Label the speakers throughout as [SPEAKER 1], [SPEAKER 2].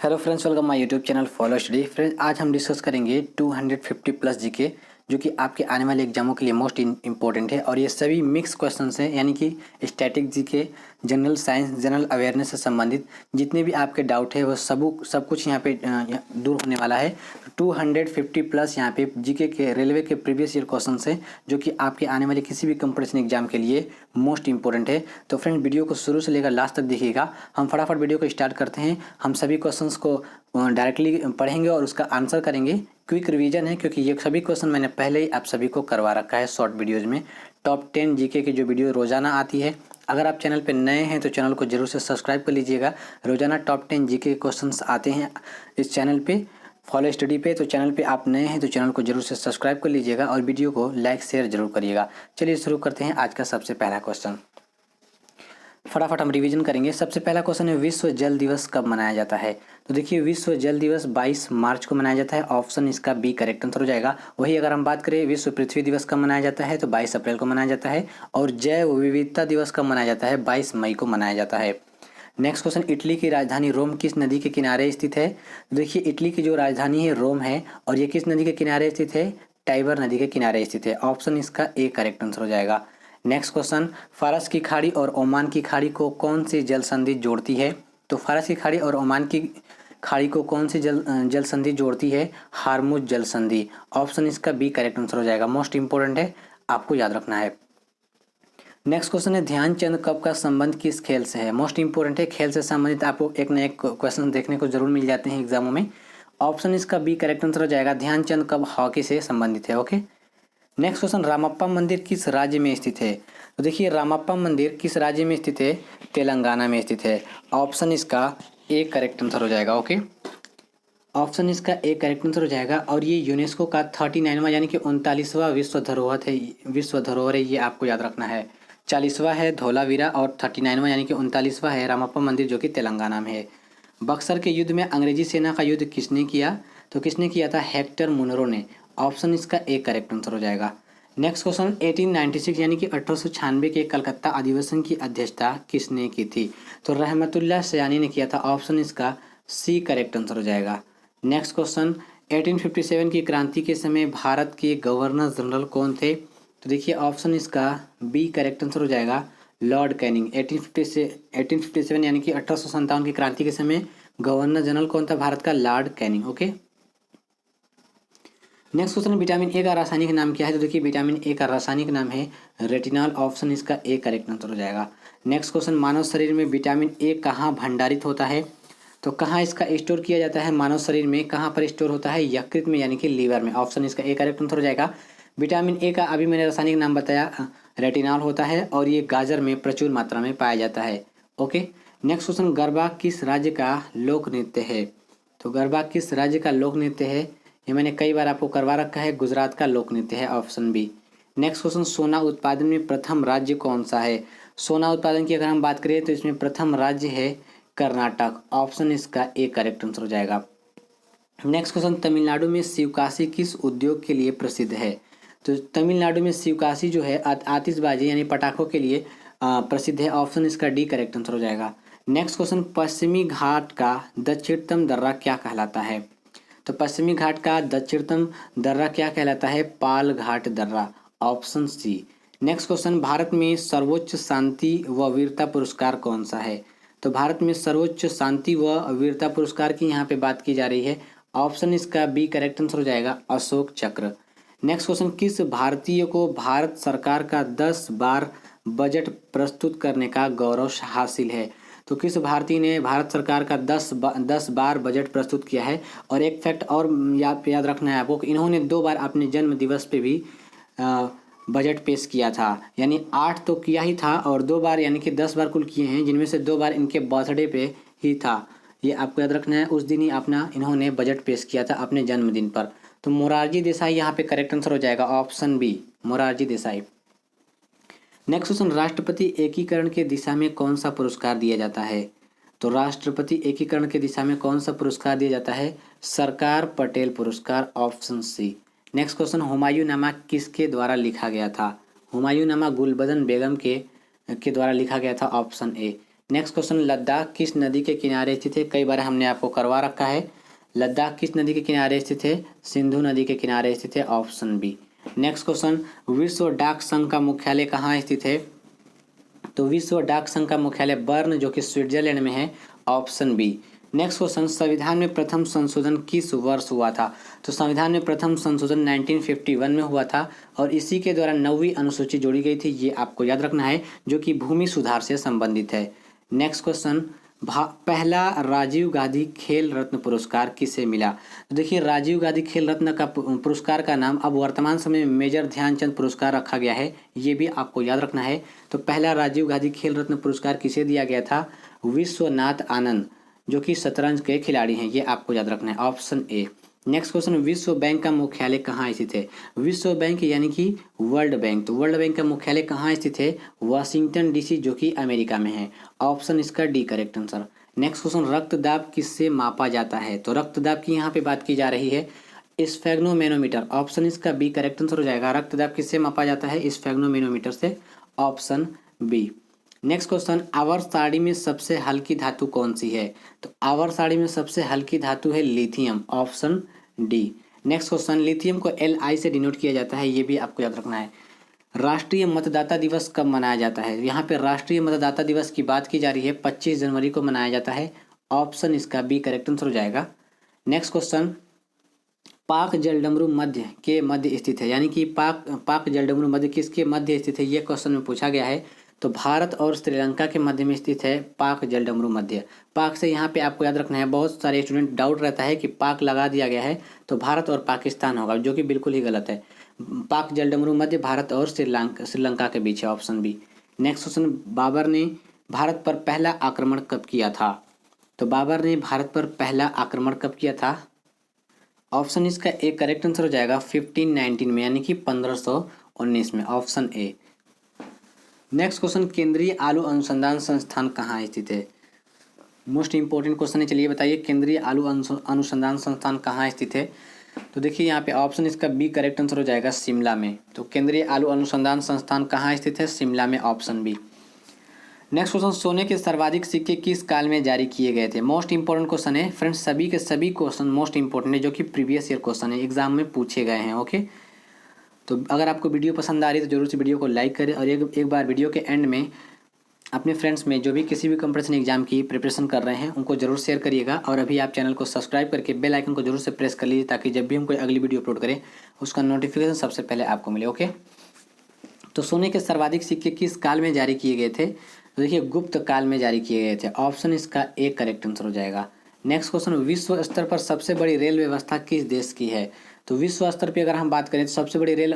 [SPEAKER 1] Hello friends, welcome my YouTube channel follow study. Friends, आज हम discuss करेंगे 250 plus GK जो कि आपके आने वाले एग्जामों के लिए मोस्ट इंपॉर्टेंट है। और ये सभी मिक्स क्वेश्चंस हैं, यानी कि static GK, general science, general awareness से संबंधित जितने भी आपके डाउट है वो सब कुछ यहाँ पे दूर होने वाला है। 250 प्लस यहाँ पे जीके के रेलवे के प्रीवियस ईयर क्वेश्चन है जो कि आपके आने वाले किसी भी कंपटीशन एग्जाम के लिए मोस्ट इंपॉर्टेंट है। तो फ्रेंड, वीडियो को शुरू से लेकर लास्ट तक देखिएगा। हम फटाफट वीडियो को स्टार्ट करते हैं। हम सभी क्वेश्चंस को डायरेक्टली पढ़ेंगे और उसका आंसर करेंगे। क्विक रिवीजन है क्योंकि ये सभी क्वेश्चन मैंने पहले ही आप सभी को करवा रखा है शॉर्ट वीडियोज़ में। टॉप 10 जीके की जो वीडियो रोजाना आती है, अगर आप चैनल पे नए हैं तो चैनल को जरूर से सब्सक्राइब कर लीजिएगा। रोजाना टॉप 10 जीके क्वेश्चंस आते हैं इस चैनल पे फॉलो स्टडी पे। तो चैनल पे आप नए हैं तो चैनल को जरूर से सब्सक्राइब कर लीजिएगा और वीडियो को लाइक शेयर जरूर करिएगा। चलिए शुरू करते हैं आज का सबसे पहला क्वेश्चन। फटाफट हम रिवीजन करेंगे। सबसे पहला क्वेश्चन है, विश्व जल दिवस कब मनाया जाता है? तो देखिए, विश्व जल दिवस 22 मार्च को मनाया जाता है। ऑप्शन इसका बी करेक्ट आंसर हो जाएगा। वही अगर हम बात करें विश्व पृथ्वी दिवस कब मनाया जाता है तो 22 अप्रैल को मनाया जाता है। और जैव विविधता दिवस कब मनाया जाता है? 22 मई को मनाया जाता है। नेक्स्ट क्वेश्चन, इटली की राजधानी रोम किस नदी के किनारे स्थित है? देखिए, इटली की जो राजधानी है रोम है और ये किस नदी के किनारे स्थित है? टाइबर नदी के किनारे स्थित है। ऑप्शन इसका ए करेक्ट आंसर हो जाएगा। नेक्स्ट क्वेश्चन, फारस की खाड़ी और ओमान की खाड़ी को कौन सी जल संधि जोड़ती है? तो फारस की खाड़ी और ओमान की खाड़ी को कौन सी जल संधि जोड़ती है? हार्मुज जल संधि। ऑप्शन इसका बी करेक्ट आंसर हो जाएगा। मोस्ट इंपोर्टेंट है, आपको याद रखना है। नेक्स्ट क्वेश्चन है, ध्यानचंद कप का संबंध किस खेल से है? मोस्ट इंपोर्टेंट है, खेल से संबंधित आपको एक न एक क्वेश्चन देखने को जरूर मिल जाते हैं एग्जामों में। ऑप्शन इसका बी करेक्ट आंसर हो जाएगा। ध्यानचंद कप हॉकी से संबंधित है। ओके। नेक्स्ट क्वेश्चन, रामप्पा मंदिर किस राज्य में स्थित है? तो देखिए, रामप्पा मंदिर किस राज्य में स्थित है? तेलंगाना में स्थित है। ऑप्शन इसका ए करेक्ट आंसर हो जाएगा। ओके, ऑप्शन इसका ए करेक्ट आंसर हो जाएगा। और ये यूनेस्को का 39वां यानी कि 39वां विश्व धरोहर है, ये आपको याद रखना है। 40वां है धौलावीरा और 39वां यानी कि 39वां है रामप्पा मंदिर जो कि तेलंगाना में है। बक्सर के युद्ध में अंग्रेजी सेना का युद्ध किसने किया? तो किसने किया था? हेक्टर मुनरो ने। ऑप्शन इसका ए करेक्ट आंसर हो जाएगा। नेक्स्ट क्वेश्चन, 1896 यानी कि 1896 के कलकत्ता अधिवेशन की अध्यक्षता किसने की थी? तो रहमतुल्लाह सयानी ने किया था। ऑप्शन इसका सी करेक्ट आंसर हो जाएगा। नेक्स्ट क्वेश्चन, 1857 की क्रांति के समय भारत के गवर्नर जनरल कौन थे? तो देखिए, ऑप्शन इसका बी करेक्ट आंसर हो जाएगा, लॉर्ड कैनिंग। 1857 यानी कि 1857 की क्रांति के समय गवर्नर जनरल कौन था भारत का? Lord Canning. Okay. Next question, vitamin A का रासायनिक नाम क्या है? तो देखिए, विटामिन ए का रासायनिक नाम है रेटिनॉल। ऑप्शन इसका ए करेक्ट आंसर हो जाएगा। नेक्स्ट क्वेश्चन, मानव शरीर में विटामिन ए कहाँ भंडारित होता है? तो कहाँ इसका स्टोर किया जाता है? मानव शरीर में कहाँ पर स्टोर होता है? यकृत में यानी कि लीवर में। ऑप्शन इसका ए करेक्ट आंसर हो जाएगा। विटामिन ए का अभी मैंने रासायनिक नाम बताया, रेटिनॉल होता है और ये गाजर में प्रचुर मात्रा में पाया जाता है। ओके। नेक्स्ट क्वेश्चन, गरबा किस राज्य का लोक नृत्य है? तो गरबा किस राज्य का लोक नृत्य है? ये मैंने कई बार आपको करवा रखा है, गुजरात का लोक नृत्य है। Option B. नेक्स्ट क्वेश्चन, सोना उत्पादन में प्रथम राज्य कौन सा है? सोना उत्पादन की अगर हम बात करें तो इसमें प्रथम राज्य है कर्नाटक। ऑप्शन इसका ए करेक्ट आंसर हो जाएगा। नेक्स्ट क्वेश्चन, तमिलनाडु में शिवकाशी किस उद्योग के लिए प्रसिद्ध है? तो तमिलनाडु में शिवकाशी जो है आतिशबाजी यानी पटाखों के लिए प्रसिद्ध है। ऑप्शन इसका डी करेक्ट आंसर हो जाएगा। नेक्स्ट क्वेश्चन, पश्चिमी घाट का दक्षिणतम दर्रा क्या कहलाता है? तो पश्चिमी घाट का दक्षिणतम दर्रा क्या कहलाता है? पाल घाट दर्रा। Option C. Next question, Bharat में सर्वोच्च शांति व वीरता पुरस्कार कौन सा है? तो भारत में सर्वोच्च शांति व वीरता पुरस्कार की यहाँ पे बात की जा रही है। ऑप्शन इसका बी करेक्ट आंसर हो जाएगा, अशोक चक्र। नेक्स्ट क्वेश्चन, किस भारतीय को भारत सरकार का 10 बार बजट प्रस्तुत करने का गौरव हासिल है? तो किस भारतीय ने भारत सरकार का 10 बार बजट प्रस्तुत किया है? और एक फैक्ट और याद रखना है आपको कि इन्होंने 2 बार अपने जन्म दिवस पे भी बजट पेश किया था। यानी 8 तो किया ही था और 2 बार यानी कि 10 बार कुल किए हैं, जिनमें से 2 बार इनके बर्थडे पे ही था। ये आपको याद रखना है, उस दिन ही अपना इन्होंने बजट पेश किया था अपने जन्मदिन पर। तो मोरारजी देसाई यहाँ पे करेक्ट आंसर हो जाएगा। Option B, Morarji Desai. Next question, राष्ट्रपति एकीकरण के दिशा में कौन सा पुरस्कार दिया जाता है? तो राष्ट्रपति एकीकरण के दिशा में कौन सा पुरस्कार दिया जाता है? सरकार पटेल पुरस्कार। Option C. Next question, Humayunnama किसके द्वारा लिखा गया था? हुमायूंनामा गुलबदन बेगम के द्वारा लिखा गया था। Option A. Next question, Ladakh किस नदी के किनारे स्थित है? कई बार हमने आपको करवा रखा है। लद्दाख किस नदी के किनारे स्थित है? सिंधु नदी के किनारे स्थित है, ऑप्शन बी। नेक्स्ट क्वेश्चन, विश्व डाक संघ का मुख्यालय कहाँ स्थित है? तो विश्व डाक संघ का मुख्यालय बर्न जो कि स्विट्जरलैंड में है, ऑप्शन बी। नेक्स्ट क्वेश्चन, संविधान में प्रथम संशोधन किस वर्ष हुआ था? तो संविधान में प्रथम संशोधन 1951 में हुआ था और इसी के द्वारा 9वीं अनुसूची जोड़ी गई थी, ये आपको याद रखना है, जो कि भूमि सुधार से संबंधित है। नेक्स्ट क्वेश्चन, पहला राजीव गांधी खेल रत्न पुरस्कार किसे मिला? तो देखिए, राजीव गांधी खेल रत्न का पुरस्कार का नाम अब वर्तमान समय में मेजर ध्यानचंद पुरस्कार रखा गया है, ये भी आपको याद रखना है। तो पहला राजीव गांधी खेल रत्न पुरस्कार किसे दिया गया था? विश्वनाथ आनंद जो कि शतरंज के खिलाड़ी हैं, ये आपको याद रखना है, ऑप्शन ए। नेक्स्ट क्वेश्चन, विश्व बैंक का मुख्यालय कहाँ स्थित है? विश्व बैंक यानी कि वर्ल्ड बैंक, तो वर्ल्ड बैंक का मुख्यालय कहाँ स्थित है? वाशिंगटन डीसी जो कि अमेरिका में है, ऑप्शन इसका D correct answer. Next question, रक्तदाब किससे मापा जाता है? तो रक्तदाब की यहाँ पे बात की जा रही है, स्फेग्नोमेनोमीटर, ऑप्शन इसका बी करेक्ट आंसर हो जाएगा। रक्तदाब किससे मापा जाता है? स्फेग्नोमेनोमीटर से, ऑप्शन बी। नेक्स्ट क्वेश्चन, आवर्त सारणी में सबसे हल्की धातु कौन सी है? तो आवर्त सारणी में सबसे हल्की धातु है lithium, option D. Next question, lithium को Li से डिनोट किया जाता है, ये भी आपको याद रखना है। राष्ट्रीय मतदाता दिवस कब मनाया जाता है? यहाँ पे राष्ट्रीय मतदाता दिवस की बात की जा रही है, 25 जनवरी को मनाया जाता है, ऑप्शन इसका बी करेक्ट आंसर हो जाएगा। नेक्स्ट क्वेश्चन, पाक जलडमरू मध्य के मध्य स्थित है, यानी कि पाक जलडमरू मध्य किसके मध्य स्थित है, ये क्वेश्चन में पूछा गया है। तो भारत और श्रीलंका के मध्य में स्थित है पाक जलडमरू मध्य। पाक से यहाँ पे आपको याद रखना है, बहुत सारे स्टूडेंट डाउट रहता है कि पाक लगा दिया गया है तो भारत और पाकिस्तान होगा, जो कि बिल्कुल ही गलत है। पाक जलडमरू मध्य भारत और श्रीलंका के बीच है, option B. Next question, Babur ने भारत पर पहला आक्रमण कब किया था? तो बाबर ने भारत पर पहला आक्रमण कब किया था? ऑप्शन इसका एक करेक्ट आंसर हो जाएगा 1519 में, यानी कि 1519 में, ऑप्शन ए। नेक्स्ट क्वेश्चन, केंद्रीय आलू अनुसंधान संस्थान कहाँ स्थित है? मोस्ट इंपॉर्टेंट क्वेश्चन है, चलिए बताइए, केंद्रीय आलू अनुसंधान संस्थान कहाँ स्थित है? तो देखिए यहाँ पे ऑप्शन इसका बी करेक्ट आंसर हो जाएगा, शिमला में। तो केंद्रीय आलू अनुसंधान संस्थान कहाँ स्थित है? शिमला में, ऑप्शन बी। नेक्स्ट क्वेश्चन, सोने के सर्वाधिक सिक्के किस काल में जारी किए गए थे? मोस्ट इंपॉर्टेंट क्वेश्चन है फ्रेंड्स, सभी के सभी क्वेश्चन मोस्ट इंपॉर्टेंट है, जो कि प्रीवियस ईयर क्वेश्चन है, एग्जाम में पूछे गए हैं। ओके, तो अगर आपको वीडियो पसंद आ रही है तो जरूर से वीडियो को लाइक करें और एक बार वीडियो के एंड में अपने फ्रेंड्स में जो भी किसी भी कंपटीशन एग्जाम की प्रिपरेशन कर रहे हैं उनको जरूर शेयर करिएगा। और अभी आप चैनल को सब्सक्राइब करके बेल आइकन को जरूर से प्रेस कर लीजिए, ताकि जब भी हम कोई अगली वीडियो अपलोड करें उसका नोटिफिकेशन सबसे पहले आपको मिले। ओके, तो सोने के सर्वाधिक सिक्के किस काल में जारी किए गए थे? तो देखिए, गुप्त काल में जारी किए गए थे, ऑप्शन इसका एक करेक्ट आंसर हो जाएगा। नेक्स्ट क्वेश्चन, विश्व स्तर पर सबसे बड़ी रेल व्यवस्था किस देश की है? तो विश्व स्तर पर अगर हम बात करें तो सबसे बड़ी रेल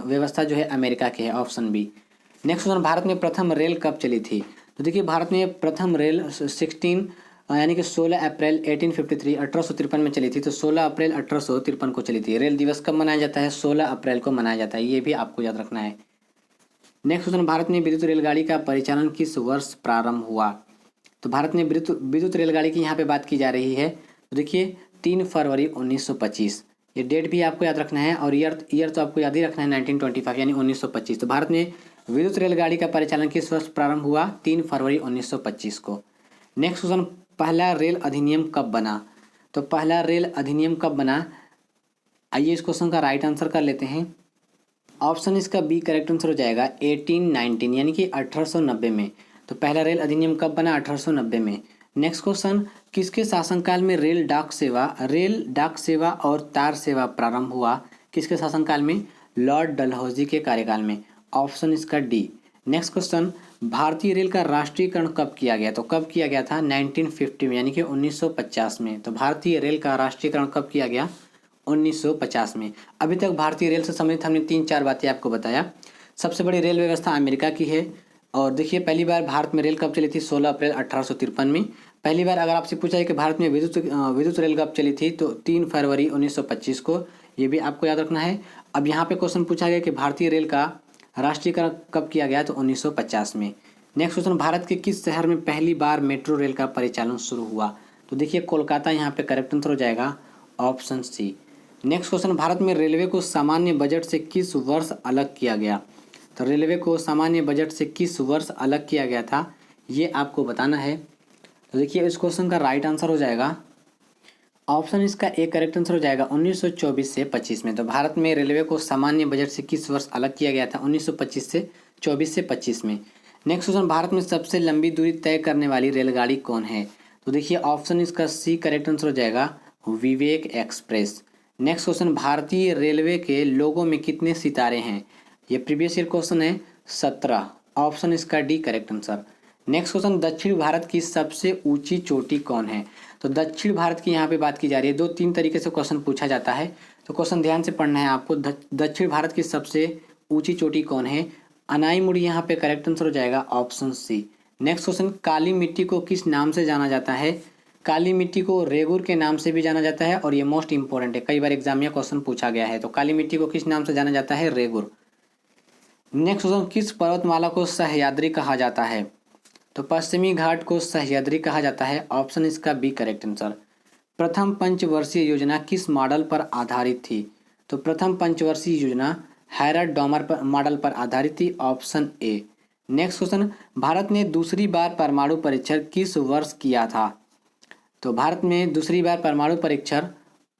[SPEAKER 1] व्यवस्था जो है अमेरिका की है, option B. Next question, Bharat में प्रथम रेल कब चली थी? तो देखिए, भारत में प्रथम रेल 16 अप्रैल 1853 में चली थी, तो 16 अप्रैल 1853 को चली थी। रेल दिवस कब मनाया जाता है? 16 अप्रैल को मनाया जाता है, ये भी आपको याद रखना है। नेक्स्ट क्वेश्चन, भारत में विद्युत रेलगाड़ी का परिचालन किस वर्ष प्रारंभ हुआ? तो भारत में विद्युत रेलगाड़ी की यहाँ पे बात की जा रही है, तो देखिए 3 फरवरी 1925, ये डेट भी आपको याद रखना है, और ईयर तो आपको याद ही रखना है 1925 यानी 1925। तो भारत में विद्युत रेलगाड़ी का परिचालन किस वर्ष प्रारंभ हुआ? 3 फरवरी 1925 को। नेक्स्ट क्वेश्चन, पहला रेल अधिनियम कब बना? तो पहला रेल अधिनियम कब बना? आइए इस क्वेश्चन का राइट आंसर कर लेते हैं। ऑप्शन इसका बी करेक्ट आंसर हो जाएगा 1819 यानी कि 1890 में। तो पहला रेल अधिनियम कब बना? 1890 में। नेक्स्ट क्वेश्चन, किसके शासनकाल में रेल डाक सेवा और तार सेवा प्रारंभ हुआ? किसके शासनकाल में? लॉर्ड डलहौजी के कार्यकाल में, ऑप्शन इसका डी। नेक्स्ट क्वेश्चन, भारतीय रेल का राष्ट्रीयकरण कब किया गया? तो कब किया गया था? 1950 में, यानी कि 1950 में। तो भारतीय रेल का राष्ट्रीयकरण कब किया गया? 1950 में। अभी तक भारतीय रेल से संबंधित हमने 3-4 बातें आपको बताया। सबसे बड़ी रेल व्यवस्था अमेरिका की है, और देखिए पहली बार भारत में रेल कब चली थी? 16 अप्रैल 1853 में। पहली बार अगर आपसे पूछा है कि भारत में विद्युत रेल कब चली थी, तो 3 फरवरी 1925 को, ये भी आपको याद रखना है। अब यहाँ पे क्वेश्चन पूछा गया कि भारतीय रेल का राष्ट्रीयकरण कब किया गया? तो 1950 में। नेक्स्ट क्वेश्चन, भारत के किस शहर में पहली बार मेट्रो रेल का परिचालन शुरू हुआ? तो देखिए कोलकाता यहाँ पे करेक्ट आंसर हो जाएगा, option C. Next question, Bharat में रेलवे को सामान्य बजट से किस वर्ष अलग किया गया? तो रेलवे को सामान्य बजट से किस वर्ष अलग किया गया था? ये आपको बताना है। तो देखिए इस क्वेश्चन का राइट आंसर हो जाएगा ऑप्शन इसका एक करेक्ट आंसर हो जाएगा 1924 से 25 में। तो भारत में रेलवे को सामान्य बजट से किस वर्ष अलग किया गया था? 1925 से 24 से 25 में। नेक्स्ट क्वेश्चन, भारत में सबसे लंबी दूरी तय करने वाली रेलगाड़ी कौन है? तो देखिए ऑप्शन इसका सी करेक्ट आंसर हो जाएगा विवेक एक्सप्रेस। नेक्स्ट क्वेश्चन, भारतीय रेलवे के लोगों में कितने सितारे हैं? ये प्रीवियस ईयर क्वेश्चन है, 17। ऑप्शन इसका D correct answer. Next question, दक्षिण भारत की सबसे ऊंची चोटी कौन है? तो दक्षिण भारत की यहाँ पे बात की जा रही है। दो तीन तरीके से क्वेश्चन पूछा जाता है, तो क्वेश्चन ध्यान से पढ़ना है आपको। दक्षिण भारत की सबसे ऊंची चोटी कौन है? अनाईमुड़ी यहाँ पे करेक्ट आंसर हो जाएगा ऑप्शन सी। नेक्स्ट क्वेश्चन, काली मिट्टी को किस नाम से जाना जाता है? काली मिट्टी को रेगुर के नाम से भी जाना जाता है, और ये मोस्ट इंपॉर्टेंट है, कई बार एग्जाम में क्वेश्चन पूछा गया है। तो काली मिट्टी को किस नाम से जाना जाता है? रेगुर। नेक्स्ट क्वेश्चन, किस पर्वतमाला को सह्याद्री कहा जाता है? तो पश्चिमी घाट को सह्याद्री कहा जाता है। ऑप्शन इसका बी करेक्ट आंसर। प्रथम पंचवर्षीय योजना किस मॉडल पर आधारित थी? तो प्रथम पंचवर्षीय योजना हैरड डॉमर पर मॉडल पर आधारित थी। Option A. Next question, Bharat ने दूसरी बार परमाणु परीक्षण किस वर्ष किया था? तो भारत में दूसरी बार परमाणु परीक्षण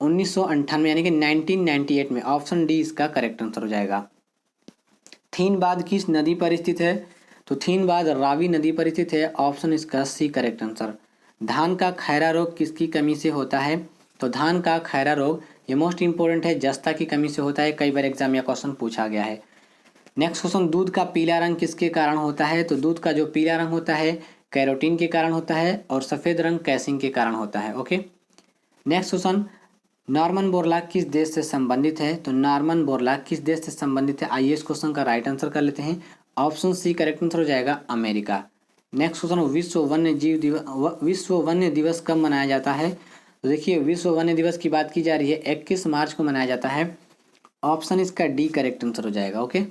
[SPEAKER 1] 1998 यानी कि 1998 में। ऑप्शन डी इसका करेक्ट आंसर हो जाएगा। थीनबाद किस नदी पर स्थित है? तो थीनबाद रावी नदी पर स्थित है। ऑप्शन इसका सी करेक्ट आंसर। धान का खैरा रोग किसकी कमी से होता है? तो धान का खैरा रोग ये मोस्ट इंपोर्टेंट है, जस्ता की कमी से होता है, कई बार एग्जाम या क्वेश्चन पूछा गया है। नेक्स्ट क्वेश्चन, दूध का पीला रंग किसके कारण होता है? तो दूध का जो पीला रंग होता है कैरोटीन के कारण होता है, और सफ़ेद रंग कैसिन के कारण होता है। Okay. Next question, Norman Borlaug किस देश से संबंधित है? तो नॉर्मन बोरलॉग किस देश से संबंधित है? आइए इस क्वेश्चन का राइट आंसर कर लेते हैं। ऑप्शन सी करेक्ट आंसर हो जाएगा अमेरिका। नेक्स्ट क्वेश्चन, विश्व वन्य दिवस कब मनाया जाता है? तो देखिए विश्व वन्य दिवस की बात की जा रही है, 21 मार्च को मनाया जाता है। ऑप्शन इसका डी करेक्ट आंसर हो जाएगा। ओके।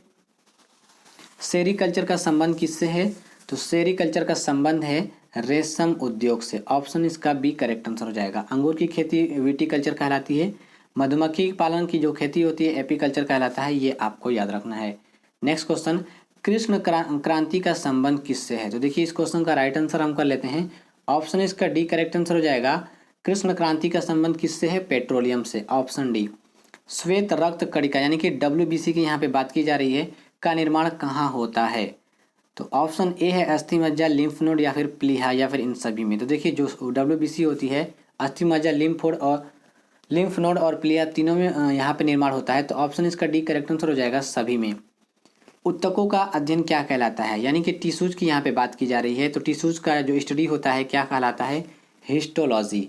[SPEAKER 1] सेरीकल्चर का संबंध किससे है? तो सेरीकल्चर का संबंध है रेशम उद्योग से। ऑप्शन इसका बी करेक्ट आंसर हो जाएगा। अंगूर की खेती विटीकल्चर कहलाती है। मधुमक्खी पालन की जो खेती होती है एपीकल्चर कहलाता है। ये आपको याद रखना है। नेक्स्ट क्वेश्चन, कृष्ण क्रांति का संबंध किससे है? तो देखिए इस क्वेश्चन का राइट आंसर हम कर लेते हैं। ऑप्शन इसका डी करेक्ट आंसर हो जाएगा। कृष्ण क्रांति का संबंध किससे है? पेट्रोलियम से। Option D. श्वेत रक्त कणिका यानी कि WBC की यहाँ पे बात की जा रही है, का निर्माण कहाँ होता है? तो ऑप्शन ए है अस्थि मज्जा, लिम्फ नोड या फिर प्लीहा, या फिर इन सभी में। तो देखिए जो WBC होती है अस्थि मज्जा, लिम्फ नोड और प्लीहा तीनों में यहाँ पे निर्माण होता है। तो ऑप्शन इसका डी करेक्ट आंसर हो जाएगा सभी में। उत्तकों का अध्ययन क्या कहलाता है? यानी कि टिश्यूज की यहाँ पे बात की जा रही है, तो टिश्यूज का जो स्टडी होता है क्या कहलाता है? हिस्टोलॉजी।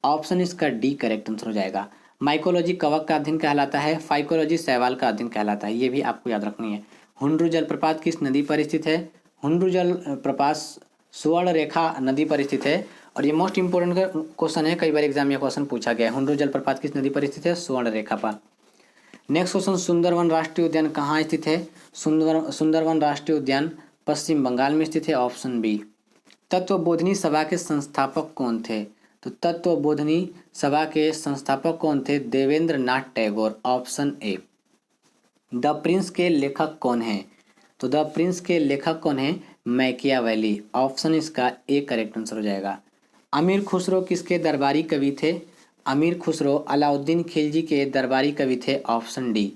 [SPEAKER 1] ऑप्शन इसका डी करेक्ट आंसर हो जाएगा। माइकोलॉजी कवक का अध्ययन कहलाता है। फाइकोलॉजी शैवाल का अध्ययन कहलाता है। ये भी आपको याद रखनी है। हुंड्रू जलप्रपात किस नदी पर स्थित है? हुंड्रू जलप्रपात स्वर्ण रेखा नदी पर स्थित है, और ये मोस्ट इंपोर्टेंट क्वेश्चन है, कई बार एग्जाम में क्वेश्चन पूछा गया है। हुंड्रू जलप्रपात किस नदी पर स्थित है? स्वर्ण रेखा पर। नेक्स्ट क्वेश्चन, सुंदरवन राष्ट्रीय उद्यान कहाँ स्थित है? सुंदरवन राष्ट्रीय उद्यान पश्चिम बंगाल में स्थित है। Option B. तत्वबोधिनी सभा के संस्थापक कौन थे? तो तत्वबोधिनी सभा के संस्थापक कौन थे? Devendra Nath Tagore. Option A. The Prince के लेखक कौन हैं? तो द प्रिंस के लेखक कौन है? मैकियावेली। ऑप्शन इसका ए करेक्ट आंसर हो जाएगा। अमीर खुसरो किसके दरबारी कवि थे? अमीर खुसरो अलाउद्दीन खिलजी के दरबारी कवि थे। Option D.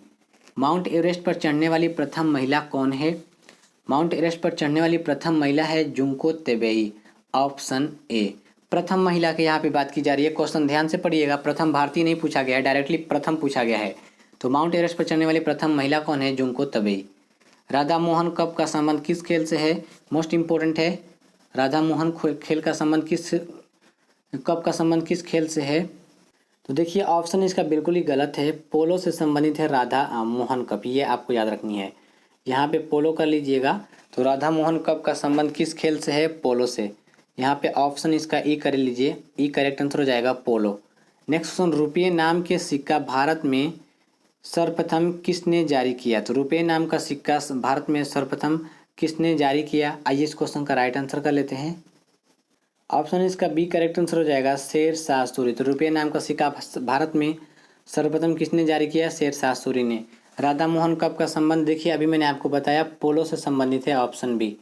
[SPEAKER 1] माउंट एवरेस्ट पर चढ़ने वाली प्रथम महिला कौन है? माउंट एवरेस्ट पर चढ़ने वाली प्रथम महिला है जुंको तेबेई। Option A. प्रथम महिला की यहाँ पे बात की जा रही है। क्वेश्चन ध्यान से पढ़िएगा, प्रथम भारतीय नहीं पूछा गया है, डायरेक्टली प्रथम पूछा गया है। तो माउंट एवरेस्ट पर चढ़ने वाली प्रथम महिला कौन है? जुंको तेबेई। राधा मोहन कप का संबंध किस खेल से है? मोस्ट इंपोर्टेंट है। राधा मोहन खेल का संबंध कप का संबंध किस खेल से है? तो देखिए ऑप्शन इसका बिल्कुल ही गलत है। पोलो से संबंधित है राधा मोहन कप, ये आपको याद रखनी है। यहाँ पे पोलो कर लीजिएगा। तो राधा मोहन कप का संबंध किस खेल से है? पोलो से। यहाँ पे ऑप्शन इसका ई कर लीजिए, ई करेक्ट आंसर हो जाएगा पोलो। नेक्स्ट क्वेश्चन, रुपये नाम के सिक्का भारत में सर्वप्रथम किसने जारी किया? तो रुपये नाम का सिक्का भारत में सर्वप्रथम किसने जारी किया? आइए इस क्वेश्चन का राइट आंसर कर लेते हैं। ऑप्शन इसका बी करेक्ट आंसर हो जाएगा शेर शाह सूरी। तो रुपये नाम का सिक्का भारत में सर्वप्रथम किसने जारी किया? शेर शाह सूरी ने। राधा मोहन कप का संबंध देखिए अभी मैंने आपको बताया पोलो से संबंधित है। Option B.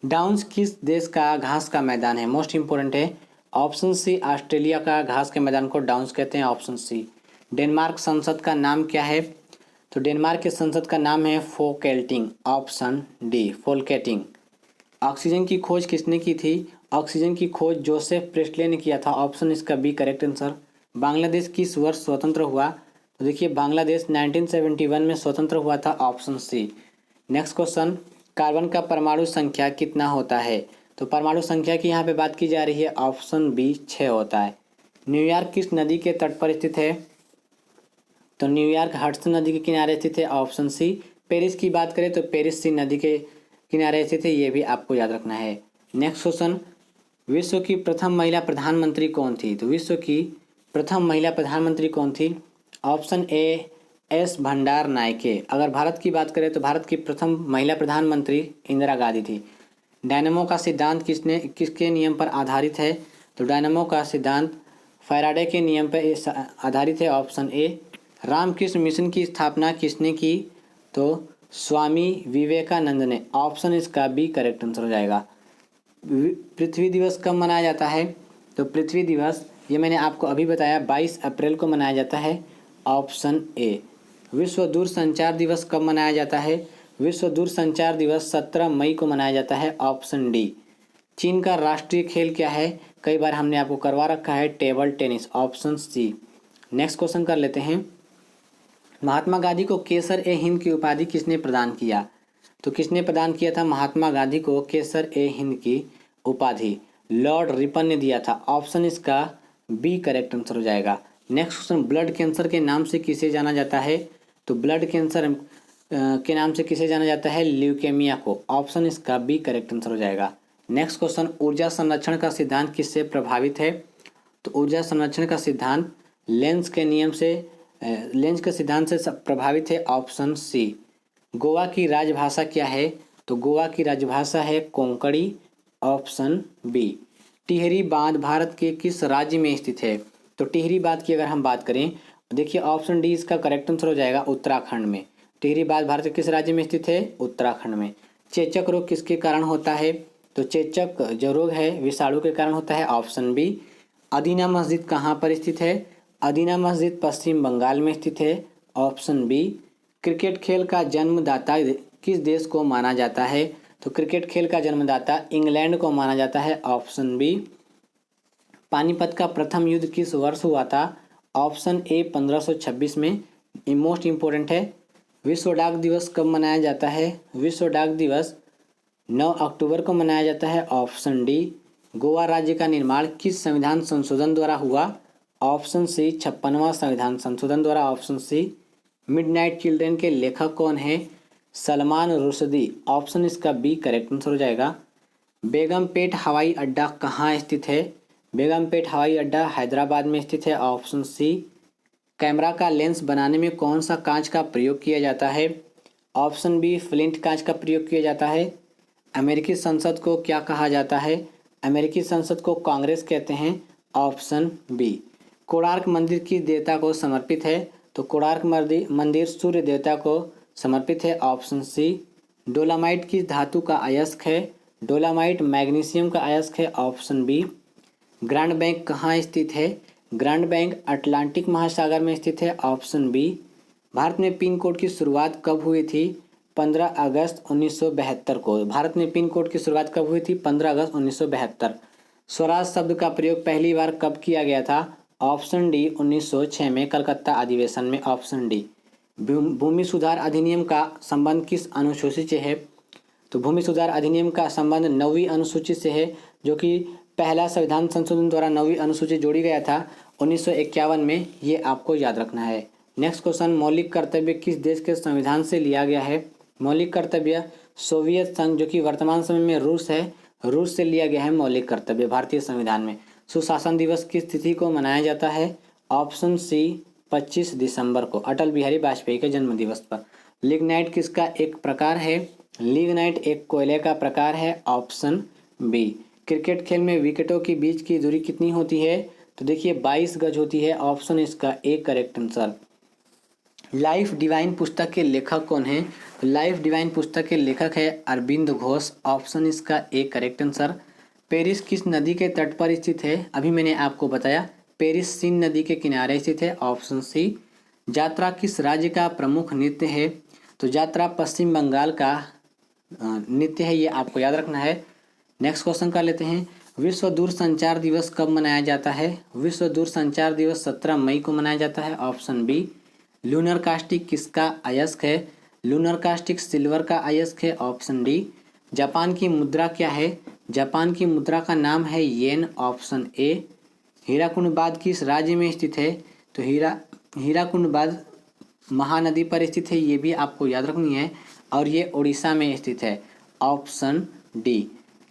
[SPEAKER 1] डाउन्स किस देश का घास का मैदान है? मोस्ट इंपोर्टेंट है। ऑप्शन सी, ऑस्ट्रेलिया का घास के मैदान को डाउन्स कहते हैं। ऑप्शन सी। डेनमार्क संसद का नाम क्या है? तो डेनमार्क के संसद का नाम है Folketing. Option D, Folketing. Oxygen की खोज किसने की थी? ऑक्सीजन की खोज जोसेफ प्रेस्ले ने किया था। ऑप्शन इसका बी करेक्ट आंसर। बांग्लादेश किस वर्ष स्वतंत्र हुआ? तो देखिए, बांग्लादेश 1971 में स्वतंत्र हुआ था। Option C. Next question, carbon का परमाणु संख्या कितना होता है? तो परमाणु संख्या की यहाँ पे बात की जा रही है। ऑप्शन बी 6 होता है। न्यूयॉर्क किस नदी के तट पर स्थित है? तो न्यूयॉर्क हडसन नदी के किनारे स्थित है। ऑप्शन सी। पेरिस की बात करें तो पेरिस सी नदी के किनारे स्थित है, ये भी आपको याद रखना है। नेक्स्ट क्वेश्चन, विश्व की प्रथम महिला प्रधानमंत्री कौन थी? तो विश्व की प्रथम महिला प्रधानमंत्री कौन थी? ऑप्शन ए, एस भंडार नायके। अगर भारत की बात करें तो भारत की प्रथम महिला प्रधानमंत्री इंदिरा गांधी थी। डायनमो का सिद्धांत किसके नियम पर आधारित है? तो डायनमो का सिद्धांत फैराडे के नियम पर आधारित है। Option A. रामकृष्ण मिशन की स्थापना किसने की? तो स्वामी विवेकानंद ने। ऑप्शन इसका बी करेक्ट आंसर हो जाएगा। पृथ्वी दिवस कब मनाया जाता है? तो पृथ्वी दिवस, ये मैंने आपको अभी बताया, 22 अप्रैल को मनाया जाता है। Option A. विश्व दूरसंचार दिवस कब मनाया जाता है? विश्व दूरसंचार दिवस 17 मई को मनाया जाता है। Option D. चीन का राष्ट्रीय खेल क्या है? कई बार हमने आपको करवा रखा है, table tennis. Option C. Next question कर लेते हैं, महात्मा गांधी को केसर ए हिंद की उपाधि किसने प्रदान किया? तो किसने प्रदान किया था महात्मा गांधी को केसर ए हिंद की उपाधि? लॉर्ड रिपन ने दिया था। ऑप्शन इसका बी करेक्ट आंसर हो जाएगा। नेक्स्ट क्वेश्चन, ब्लड कैंसर के नाम से किसे जाना जाता है? तो ब्लड कैंसर के नाम से किसे जाना जाता है? ल्यूकेमिया को। ऑप्शन इसका बी करेक्ट आंसर हो जाएगा। नेक्स्ट क्वेश्चन, ऊर्जा संरक्षण का सिद्धांत किससे प्रभावित है? तो ऊर्जा संरक्षण का सिद्धांत लेंस के सिद्धांत से प्रभावित है। ऑप्शन सी। गोवा की राजभाषा क्या है? तो गोवा की राजभाषा है कोंकणी। Option B. टिहरी बांध भारत के किस राज्य में स्थित है? तो टिहरी बांध की अगर हम बात करें, देखिए ऑप्शन डी इसका करेक्ट आंसर हो जाएगा, उत्तराखंड में। टिहरी बांध भारत के किस राज्य में स्थित है? उत्तराखंड में। चेचक रोग किसके कारण होता है? तो चेचक जो रोग है विषाणु के कारण होता है। Option B. अदीना मस्जिद कहाँ पर स्थित है? अदीना मस्जिद पश्चिम बंगाल में स्थित है। Option B. क्रिकेट खेल का जन्मदाता किस देश को माना जाता है? तो क्रिकेट खेल का जन्मदाता इंग्लैंड को माना जाता है। Option B. पानीपत का प्रथम युद्ध किस वर्ष हुआ था? ऑप्शन ए 1526 में। मोस्ट इंपोर्टेंट है। विश्व डाक दिवस कब मनाया जाता है? विश्व डाक दिवस 9 अक्टूबर को मनाया जाता है। Option D. गोवा राज्य का निर्माण किस संविधान संशोधन द्वारा हुआ? ऑप्शन सी 56वां संविधान संशोधन द्वारा। Option C. मिडनाइट चिल्ड्रन के लेखक कौन है? सलमान रुश्दी। ऑप्शन इसका बी करेक्ट आंसर हो जाएगा। बेगमपेट हवाई अड्डा कहाँ स्थित है? बेगमपेट हवाई अड्डा हैदराबाद में स्थित है। Option C. कैमरा का लेंस बनाने में कौन सा कांच का प्रयोग किया जाता है? ऑप्शन बी फ्लिंट कांच का प्रयोग किया जाता है। अमेरिकी संसद को क्या कहा जाता है? अमेरिकी संसद को कांग्रेस कहते हैं। Option B. कोणार्क मंदिर किस देवता को समर्पित है? तो कोणार्क मंदिर सूर्य देवता को समर्पित है। ऑप्शन सी। डोलामाइट किस धातु का अयस्क है? डोलामाइट मैग्नीशियम का अयस्क है। Option B. ग्रांड बैंक कहाँ स्थित है? ग्रांड बैंक अटलांटिक महासागर में स्थित है। Option B. भारत में पिन कोड की शुरुआत कब हुई थी? 15 अगस्त 1972 को। भारत में पिन कोड की शुरुआत कब हुई थी? 15 अगस्त 1972। स्वराज शब्द का प्रयोग पहली बार कब किया गया था? ऑप्शन डी 1906 में कलकत्ता अधिवेशन में। Option D. भूमि सुधार अधिनियम का संबंध किस अनुसूची से है? तो भूमि सुधार अधिनियम का संबंध 9वीं अनुसूची से है, जो कि पहला संविधान संशोधन द्वारा 9वीं अनुसूची जोड़ी गया था 1951 में। ये आपको याद रखना है। नेक्स्ट क्वेश्चन, मौलिक कर्तव्य किस देश के संविधान से लिया गया है? मौलिक कर्तव्य सोवियत संघ, जो कि वर्तमान समय में रूस है, रूस से लिया गया है मौलिक कर्तव्य भारतीय संविधान में। सुशासन दिवस किस तिथि को मनाया जाता है? ऑप्शन सी 25 दिसंबर को, अटल बिहारी वाजपेयी के जन्म दिवस पर। लिग्नाइट किसका एक प्रकार है? लिग्नाइट एक कोयले का प्रकार है। Option B. क्रिकेट खेल में विकेटों के बीच की दूरी कितनी होती है? तो देखिए 22 गज होती है। ऑप्शन इसका A correct answer. Life divine पुस्तक के लेखक कौन है? लाइफ डिवाइन पुस्तक के लेखक है अरविंद घोष, ऑप्शन इसका ए करेक्ट आंसर। पेरिस किस नदी के तट पर स्थित है? अभी मैंने आपको बताया, पेरिस सीन नदी के किनारे स्थित है, ऑप्शन सी। यात्रा किस राज्य का प्रमुख नृत्य है? तो यात्रा पश्चिम बंगाल का नृत्य है, ये आपको याद रखना है। नेक्स्ट क्वेश्चन कर लेते हैं, विश्व दूरसंचार दिवस कब मनाया जाता है? विश्व दूरसंचार दिवस 17 मई को मनाया जाता है, ऑप्शन बी। लूनर कास्टिक किसका अयस्क है? लूनर कास्टिक सिल्वर का अयस्क है, ऑप्शन डी। जापान की मुद्रा क्या है? जापान की मुद्रा का नाम है येन, ऑप्शन ए। हीराकुंड बांध किस राज्य में स्थित है? तो हीराकुंड बांध महानदी पर स्थित है, ये भी आपको याद रखनी है, और ये उड़ीसा में स्थित है, ऑप्शन डी।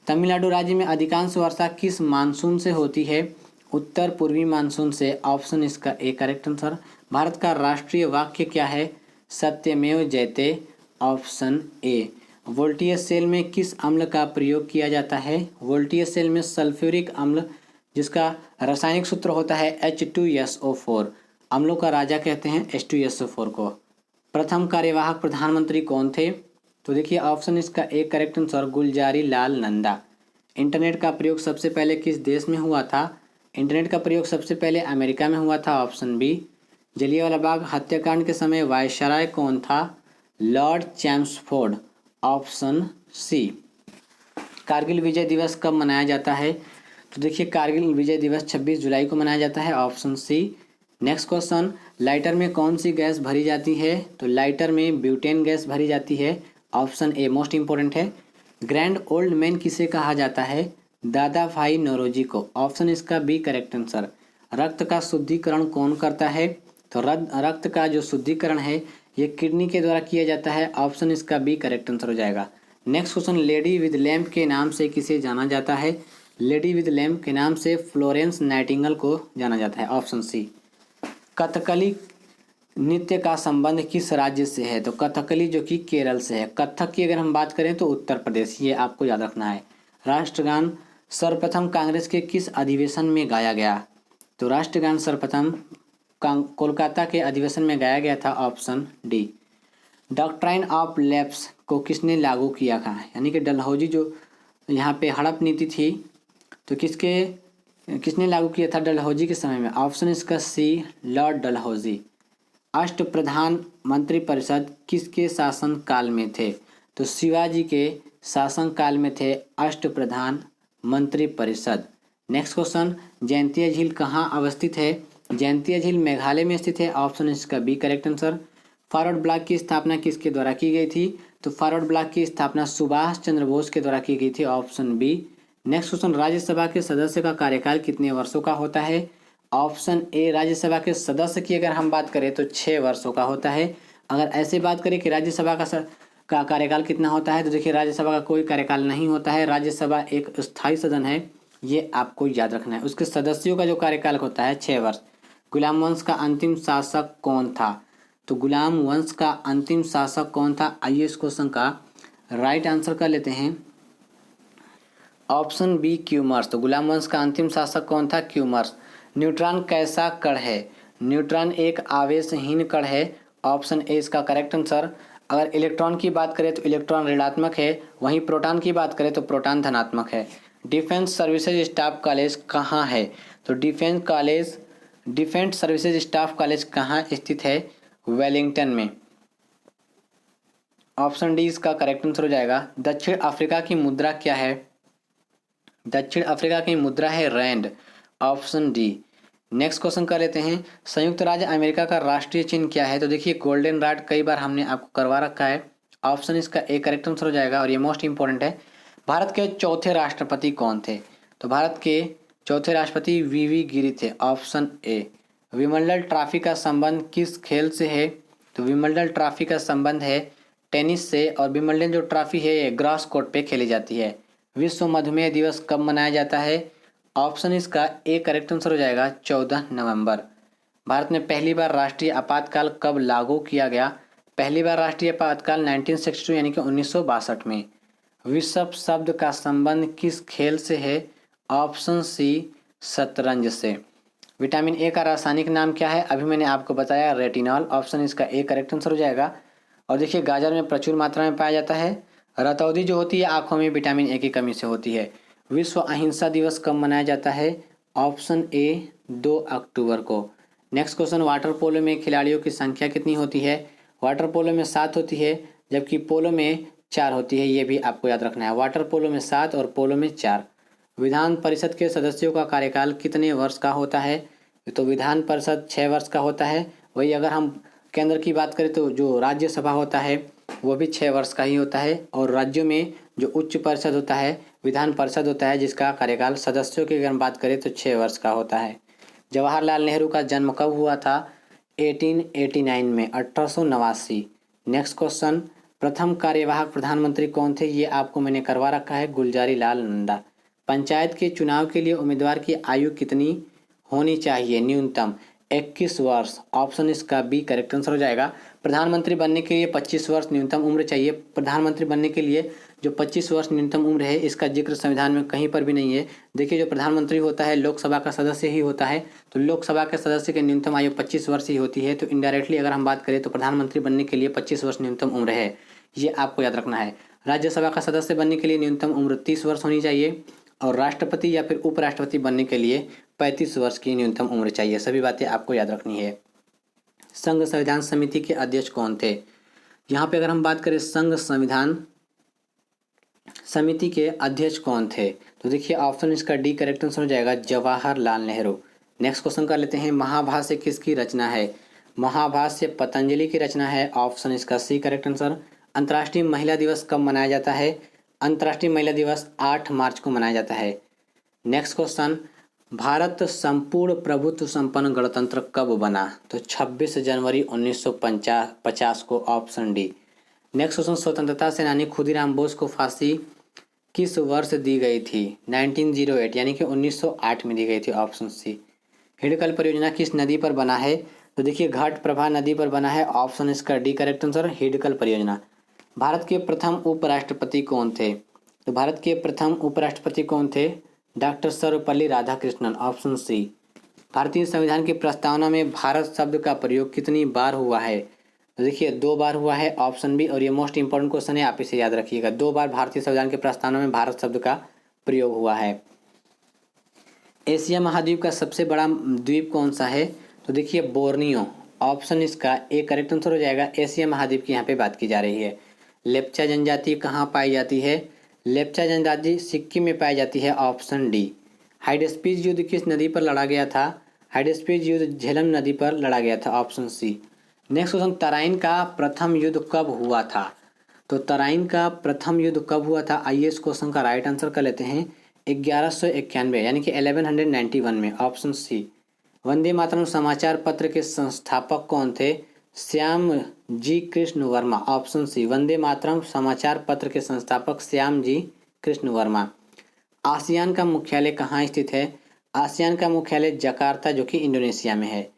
[SPEAKER 1] तमिलनाडु राज्य में अधिकांश वर्षा किस मानसून से होती है? उत्तर पूर्वी मानसून से, ऑप्शन इसका ए करेक्ट आंसर। भारत का राष्ट्रीय वाक्य क्या है? सत्यमेव जयते, ऑप्शन ए। वोल्टियस सेल में किस अम्ल का प्रयोग किया जाता है? वोल्टियस सेल में सल्फ्यूरिक अम्ल, जिसका रासायनिक सूत्र होता है H2SO4, अम्लों का राजा कहते हैं H2SO4 को। प्रथम कार्यवाहक प्रधानमंत्री कौन थे? तो देखिए ऑप्शन इसका एक correct answer, Gulzari Lal Nanda. Internet का प्रयोग सबसे पहले किस देश में हुआ था? इंटरनेट का प्रयोग सबसे पहले अमेरिका में हुआ था, ऑप्शन बी। जलियांवाला बाग हत्याकांड के समय वायसराय कौन था? Lord Chelmsford, option C. Kargil Vijay Diwas कब मनाया जाता है? तो देखिए कारगिल विजय दिवस 26 जुलाई को मनाया जाता है, option C. Next question, lighter में कौन सी गैस भरी जाती है? तो लाइटर में ब्यूटेन गैस भरी जाती है, ऑप्शन ए मोस्ट इंपॉर्टेंट है। ग्रैंड ओल्ड मैन किसे कहा जाता है? दादा भाई नौरोजी को, ऑप्शन इसका बी करेक्ट आंसर। रक्त का शुद्धिकरण कौन करता है? तो रक्त का जो शुद्धिकरण है ये किडनी के द्वारा किया जाता है, ऑप्शन इसका बी करेक्ट आंसर हो जाएगा। Next question, lady with lamp के नाम से किसे जाना जाता है? लेडी विद लैम्प के नाम से फ्लोरेंस नाइटिंगेल को जाना जाता है, ऑप्शन सी। कथकली नृत्य का संबंध किस राज्य से है? तो कथकली जो कि केरल से है। कथक की अगर हम बात करें तो उत्तर प्रदेश, ये आपको याद रखना है। राष्ट्रगान सर्वप्रथम कांग्रेस के किस अधिवेशन में गाया गया? तो राष्ट्रगान सर्वप्रथम कोलकाता के अधिवेशन में गाया गया था, option D. Doctrine of lapse को किसने लागू किया था? यानी कि डलहौजी जो यहाँ पे हड़प नीति थी, तो किसने लागू किया था डलहौजी के समय में? ऑप्शन इसका सी, लॉर्ड डलहौजी। अष्ट प्रधान मंत्रिपरिषद किसके शासन काल में थे? तो शिवाजी के शासन काल में थे अष्ट प्रधान मंत्रिपरिषद। नेक्स्ट क्वेश्चन, जयंतिया झील कहाँ अवस्थित है? जयंतिया झील मेघालय में स्थित है, ऑप्शन इसका B correct answer. Forward Bloc की स्थापना किसके द्वारा की गई थी? तो फॉरवर्ड ब्लॉक की स्थापना सुभाष चंद्र बोस के द्वारा की गई थी, option B. Next question, Rajya Sabha के सदस्य का कार्यकाल कितने वर्षों का होता है? ऑप्शन ए, राज्यसभा के सदस्य की अगर हम बात करें तो 6 वर्षों का होता है। अगर ऐसे बात करें कि राज्यसभा का कार्यकाल कितना होता है, तो देखिए राज्यसभा का कोई कार्यकाल नहीं होता है। राज्यसभा एक स्थायी सदन है, ये आपको याद रखना है। उसके सदस्यों का जो कार्यकाल होता है 6 वर्ष। गुलाम वंश का अंतिम शासक कौन था? तो गुलाम वंश का अंतिम शासक कौन था? आइए इस क्वेश्चन का राइट आंसर कर लेते हैं, ऑप्शन बी क्यूमर्स। तो गुलाम वंश का अंतिम शासक कौन था? क्यूमर्स। न्यूट्रॉन कैसा कण है? न्यूट्रॉन एक आवेशहीन कण है, ऑप्शन ए इसका करेक्ट आंसर। अगर इलेक्ट्रॉन की बात करें तो इलेक्ट्रॉन ऋणात्मक है, वहीं प्रोटॉन की बात करें तो प्रोटॉन धनात्मक है। डिफेंस सर्विसेज स्टाफ कॉलेज कहाँ है? तो डिफेंस सर्विसेज स्टाफ कॉलेज कहाँ स्थित है? वेलिंगटन में, ऑप्शन डी इसका करेक्ट आंसर हो जाएगा। दक्षिण अफ्रीका की मुद्रा क्या है? दक्षिण अफ्रीका की मुद्रा है rand, option D. Next question कर लेते हैं, संयुक्त राज्य अमेरिका का राष्ट्रीय चिन्ह क्या है? तो देखिए गोल्डन रॉड, कई बार हमने आपको करवा रखा है, ऑप्शन इसका ए करेक्ट आंसर हो जाएगा, और ये मोस्ट इंपॉर्टेंट है। भारत के चौथे राष्ट्रपति कौन थे? तो भारत के चौथे राष्ट्रपति वीवी गिरी थे, ऑप्शन ए। विंबलडन ट्रॉफी का संबंध किस खेल से है? तो विंबलडन ट्रॉफी का संबंध है टेनिस से, और विंबलडन जो ट्रॉफी है ये ग्रास कोर्ट पे खेली जाती है। विश्व मधुमेह दिवस कब मनाया जाता है? ऑप्शन इसका ए करेक्ट आंसर हो जाएगा, 14 नवंबर। भारत में पहली बार राष्ट्रीय आपातकाल कब लागू किया गया? पहली बार राष्ट्रीय आपातकाल 1962 यानी कि 1962 में। विश्व शब्द का संबंध किस खेल से है? ऑप्शन सी, शतरंज से। विटामिन ए का रासायनिक नाम क्या है? अभी मैंने आपको बताया रेटिनॉल, ऑप्शन इसका ए करेक्ट आंसर हो जाएगा। और देखिए गाजर में प्रचुर मात्रा में पाया जाता है। रतौंधी जो होती है आँखों में विटामिन ए की कमी से होती है। विश्व अहिंसा दिवस कब मनाया जाता है? ऑप्शन ए 2 अक्टूबर को। नेक्स्ट क्वेश्चन, वाटर पोलो में खिलाड़ियों की संख्या कितनी होती है? वाटर पोलो में 7 होती है, जबकि पोलो में 4 होती है। ये भी आपको याद रखना है, वाटर पोलो में 7 और पोलो में 4। विधान परिषद के सदस्यों का कार्यकाल कितने वर्ष का होता है? तो विधान परिषद 6 वर्ष का होता है। वही अगर हम केंद्र की बात करें तो जो राज्यसभा होता है वो भी 6 वर्ष का ही होता है। और राज्यों में जो उच्च परिषद होता है, विधान परिषद होता है, जिसका कार्यकाल सदस्यों की अगर हम बात करें तो 6 वर्ष का होता है। जवाहरलाल नेहरू का जन्म कब हुआ था? 1889 में, 1889। नेक्स्ट क्वेश्चन, प्रथम कार्यवाहक प्रधानमंत्री कौन थे? ये आपको मैंने करवा रखा है, गुलजारी लाल नंदा। पंचायत के चुनाव के लिए उम्मीदवार की आयु कितनी होनी चाहिए? न्यूनतम 21 वर्ष। ऑप्शन इसका बी करेक्ट आंसर हो जाएगा। प्रधानमंत्री बनने के लिए 25 वर्ष न्यूनतम उम्र चाहिए। प्रधानमंत्री बनने के लिए जो 25 वर्ष न्यूनतम उम्र है, इसका जिक्र संविधान में कहीं पर भी नहीं है। देखिए, जो प्रधानमंत्री होता है लोकसभा का सदस्य ही होता है, तो लोकसभा के सदस्य की न्यूनतम आयु 25 वर्ष ही होती है। तो इनडायरेक्टली अगर हम बात करें तो प्रधानमंत्री बनने के लिए 25 वर्ष न्यूनतम उम्र है, ये आपको याद रखना है। राज्यसभा का सदस्य बनने के लिए न्यूनतम उम्र 30 वर्ष होनी चाहिए, और राष्ट्रपति या फिर उपराष्ट्रपति बनने के लिए 35 वर्ष की न्यूनतम उम्र चाहिए। सभी बातें आपको याद रखनी है। संघ संविधान समिति के अध्यक्ष कौन थे? यहाँ पे अगर हम बात करें संघ संविधान समिति के अध्यक्ष कौन थे, तो देखिए ऑप्शन इसका डी करेक्ट आंसर हो जाएगा, जवाहरलाल नेहरू। नेक्स्ट क्वेश्चन कर लेते हैं, महाभाष्य किसकी रचना है? महाभाष्य पतंजलि की रचना है। ऑप्शन इसका सी करेक्ट आंसर। अंतर्राष्ट्रीय महिला दिवस कब मनाया जाता है? अंतर्राष्ट्रीय महिला दिवस 8 मार्च को मनाया जाता है। नेक्स्ट क्वेश्चन, भारत संपूर्ण प्रभुत्व संपन्न गणतंत्र कब बना? तो 26 जनवरी 1950 को। Option D. नेक्स्ट क्वेश्चन, स्वतंत्रता सेनानी खुदीराम बोस को फांसी किस वर्ष दी गई थी? 1908 यानी कि 1908 में दी गई थी। Option C. हिडकल परियोजना किस नदी पर बना है? तो देखिए घटप्रभा नदी पर बना है। ऑप्शन इसका डी करेक्ट आंसर, हिडकल परियोजना। भारत के प्रथम उपराष्ट्रपति कौन थे? तो भारत के प्रथम उपराष्ट्रपति कौन थे? Doctor Sarvepalli Radhakrishnan. Option C. भारतीय संविधान की प्रस्तावना में भारत शब्द का प्रयोग कितनी बार हुआ है? तो देखिए 2 बार हुआ है। Option B. और ये मोस्ट इंपॉर्टेंट क्वेश्चन है, आप इसे याद रखिएगा। 2 बार भारतीय संविधान की प्रस्तावना में भारत शब्द का प्रयोग हुआ है। एशिया महाद्वीप का सबसे बड़ा द्वीप कौन सा है? तो देखिए बोर्नियो। ऑप्शन इसका ए करेक्ट आंसर हो जाएगा। एशिया महाद्वीप की यहाँ पे बात की जा रही है। लेप्चा जनजाति कहाँ पाई जाती है? लेप्चा जनजाति सिक्किम में पाई जाती है। Option D. हाइडेस्पीज युद्ध किस नदी पर लड़ा गया था? हाइडेस्पीज युद्ध झेलम नदी पर लड़ा गया था। Option C. Next question, Tarain का प्रथम युद्ध कब हुआ था? तो तराइन का प्रथम युद्ध कब हुआ था? आइए इस क्वेश्चन का राइट आंसर कर लेते हैं। 1191 यानी कि 1191 में। Option C. वंदे मातरम समाचार पत्र के संस्थापक कौन थे? श्याम जी कृष्ण वर्मा। Option C. वंदे मातरम समाचार पत्र के संस्थापक श्याम जी कृष्ण वर्मा। आसियान का मुख्यालय कहाँ स्थित है? आसियान का मुख्यालय जकार्ता जो कि इंडोनेशिया में है।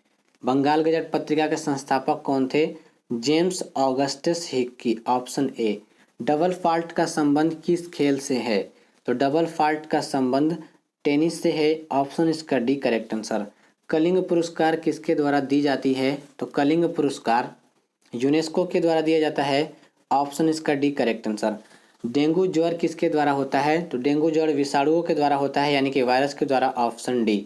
[SPEAKER 1] बंगाल गजट पत्रिका के संस्थापक कौन थे? James Augustus Hickey. Option A. Double fault का संबंध किस खेल से है? तो डबल फॉल्ट का संबंध टेनिस से है। ऑप्शन इसका डी करेक्ट आंसर। कलिंग पुरस्कार किसके द्वारा दी जाती है? तो कलिंग पुरस्कार यूनेस्को के द्वारा दिया जाता है। ऑप्शन इसका डी करेक्ट आंसर। डेंगू ज्वर किसके द्वारा होता है? तो डेंगू ज्वर विषाणुओं के द्वारा होता है, यानी कि वायरस के द्वारा। Option D.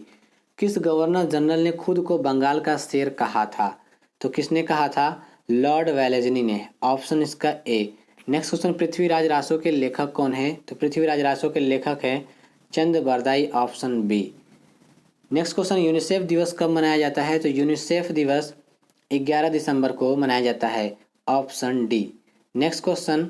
[SPEAKER 1] किस गवर्नर जनरल ने खुद को बंगाल का शेर कहा था? तो किसने कहा था? लॉर्ड वेलेस्ली ने। ऑप्शन इसका ए। नेक्स्ट क्वेश्चन, पृथ्वीराज रासो के लेखक कौन है? तो पृथ्वीराज रासो के लेखक है Chand Bardai. Option B. Next question, UNICEF दिवस कब मनाया जाता है? तो यूनिसेफ दिवस 11 दिसंबर को मनाया जाता है। Option D. Next question,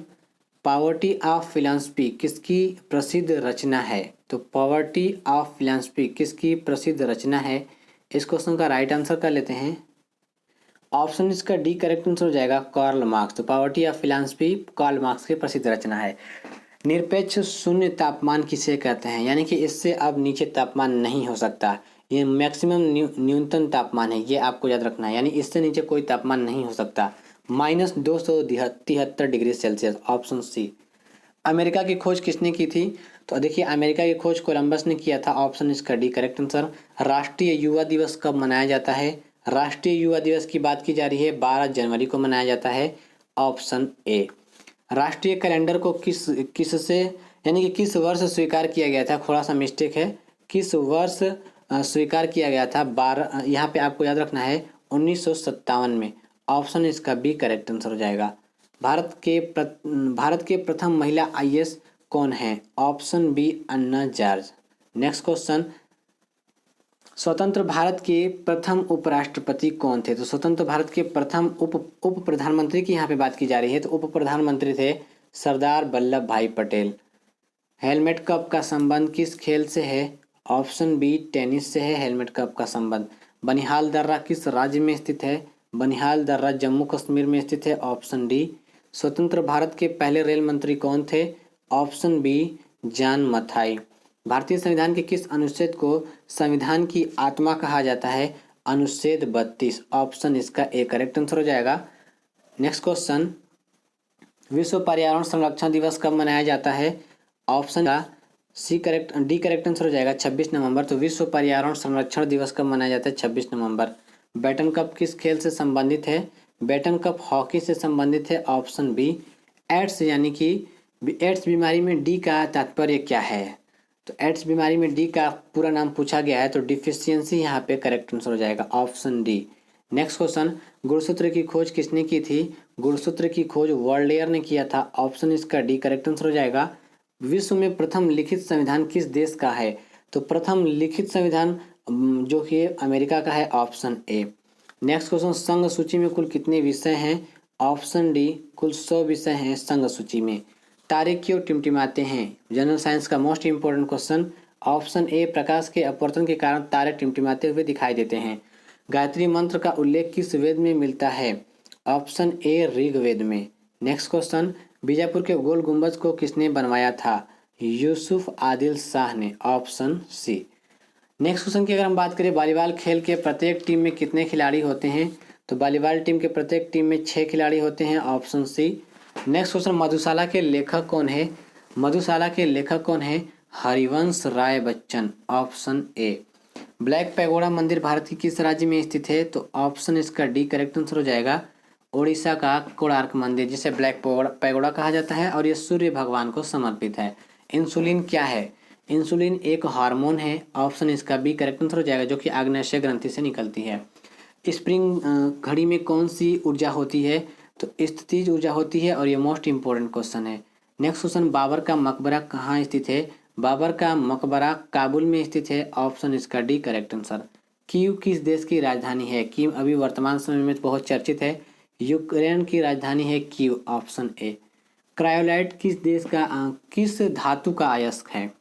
[SPEAKER 1] poverty of philosophy किसकी प्रसिद्ध रचना है? तो पॉवर्टी ऑफ फिलॉसफी किसकी प्रसिद्ध रचना है? इस क्वेश्चन का राइट आंसर कर लेते हैं। ऑप्शन इसका डी करेक्ट आंसर हो जाएगा, कार्ल मार्क्स। तो poverty of philosophy Karl Marx की प्रसिद्ध रचना है। निरपेक्ष शून्य तापमान किसे कहते हैं? यानी कि इससे अब नीचे तापमान नहीं हो सकता। ये मैक्सिमम न्यूनतम तापमान है, ये आपको याद रखना है। यानी इससे नीचे कोई तापमान नहीं हो सकता। -273 degree Celsius. Option C. America की खोज किसने की थी? तो देखिए अमेरिका की खोज कोलंबस ने किया था। ऑप्शन इसका डी करेक्ट आंसर। राष्ट्रीय युवा दिवस कब मनाया जाता है? राष्ट्रीय युवा दिवस की बात की जा रही है, 12 जनवरी को मनाया जाता है। Option A. राष्ट्रीय कैलेंडर को किससे यानी कि किस वर्ष स्वीकार किया गया था, थोड़ा सा मिस्टेक है, किस वर्ष स्वीकार किया गया था, 12, यहाँ पे आपको याद रखना है 1957 में। ऑप्शन इसका बी करेक्ट आंसर हो जाएगा। भारत के प्रथम महिला आईएएस कौन है, ऑप्शन बी अन्ना जॉर्ज। नेक्स्ट क्वेश्चन, स्वतंत्र भारत के प्रथम उपराष्ट्रपति कौन थे, तो स्वतंत्र भारत के प्रथम उप प्रधानमंत्री की यहाँ पे बात की जा रही है, तो उप प्रधानमंत्री थे सरदार वल्लभ भाई पटेल। हेलमेट कप का संबंध किस खेल से है, ऑप्शन बी टेनिस से है हेलमेट कप का संबंध। बनिहाल दर्रा किस राज्य में स्थित है, बनिहाल दर्रा जम्मू कश्मीर में स्थित है, ऑप्शन डी। स्वतंत्र भारत के पहले रेल मंत्री कौन थे, ऑप्शन बी जॉन मथाई। भारतीय संविधान के किस अनुच्छेद को संविधान की आत्मा कहा जाता है, अनुच्छेद 32। ऑप्शन इसका ए करेक्ट आंसर हो जाएगा। नेक्स्ट क्वेश्चन, विश्व पर्यावरण संरक्षण दिवस कब मनाया जाता है, ऑप्शन का डी करेक्ट आंसर हो जाएगा 26 नवंबर। तो विश्व पर्यावरण संरक्षण दिवस कब मनाया जाता है, 26 नवंबर। बैटन कप किस खेल से संबंधित है, बैटन कप हॉकी से संबंधित है, ऑप्शन बी। एड्स यानी कि एड्स बीमारी में डी का तात्पर्य क्या है, तो एड्स बीमारी में डी का पूरा नाम पूछा गया है, तो डिफिशियंसी यहाँ पे करेक्ट आंसर हो जाएगा, ऑप्शन डी। नेक्स्ट क्वेश्चन, गुणसूत्र की खोज किसने की थी, गुणसूत्र की खोज वर्ल्डेयर ने किया था, ऑप्शन इसका डी करेक्ट आंसर हो जाएगा। विश्व में प्रथम लिखित संविधान किस देश का है, तो प्रथम लिखित संविधान जो कि अमेरिका का है, ऑप्शन ए। नेक्स्ट क्वेश्चन, संघ सूची में कुल कितने विषय हैं, ऑप्शन डी कुल 100 विषय हैं संघ सूची में। तारे क्यों टिमटिमाते हैं, जनरल साइंस का most important question, option A प्रकाश के अपवर्तन के कारण तारे टिमटिमाते हुए दिखाई देते हैं। गायत्री मंत्र का उल्लेख किस वेद में मिलता है, ऑप्शन ए ऋग्वेद में। नेक्स्ट क्वेश्चन, बीजापुर के गोल गुंबज को किसने बनवाया था, यूसुफ आदिल शाह ने, ऑप्शन सी। नेक्स्ट क्वेश्चन की अगर हम बात करें, वॉलीबॉल खेल के प्रत्येक टीम में कितने खिलाड़ी होते हैं, तो वॉलीबॉल टीम के प्रत्येक टीम में 6 खिलाड़ी होते हैं, option C. Next question, Madhushala के लेखक कौन है, मधुशाला के लेखक कौन है, Harivansh Rai Bachchan, option A. Black Pagoda मंदिर भारत के किस राज्य में स्थित है, तो ऑप्शन इसका डी करेक्ट आंसर हो जाएगा। ओडिशा का कोणार्क मंदिर जिसे ब्लैक पैगोडा कहा जाता है और ये सूर्य भगवान को समर्पित है। इंसुलिन क्या है, इंसुलिन एक हार्मोन है, ऑप्शन इसका बी करेक्ट आंसर हो जाएगा, जो कि आग्नेय ग्रंथि से निकलती है। स्प्रिंग घड़ी में कौन सी ऊर्जा होती है, तो स्थितिज ऊर्जा होती है, और ये मोस्ट इंपोर्टेंट क्वेश्चन है। नेक्स्ट क्वेश्चन, बाबर का मकबरा कहाँ स्थित है, बाबर का मकबरा काबुल में स्थित है, ऑप्शन इसका डी करेक्ट आंसर। कीव किस देश की राजधानी है, कीव अभी वर्तमान समय में बहुत चर्चित है, यूक्रेन की राजधानी है कीव, ऑप्शन ए। क्रायोलाइट किस देश का किस धातु का अयस्क है,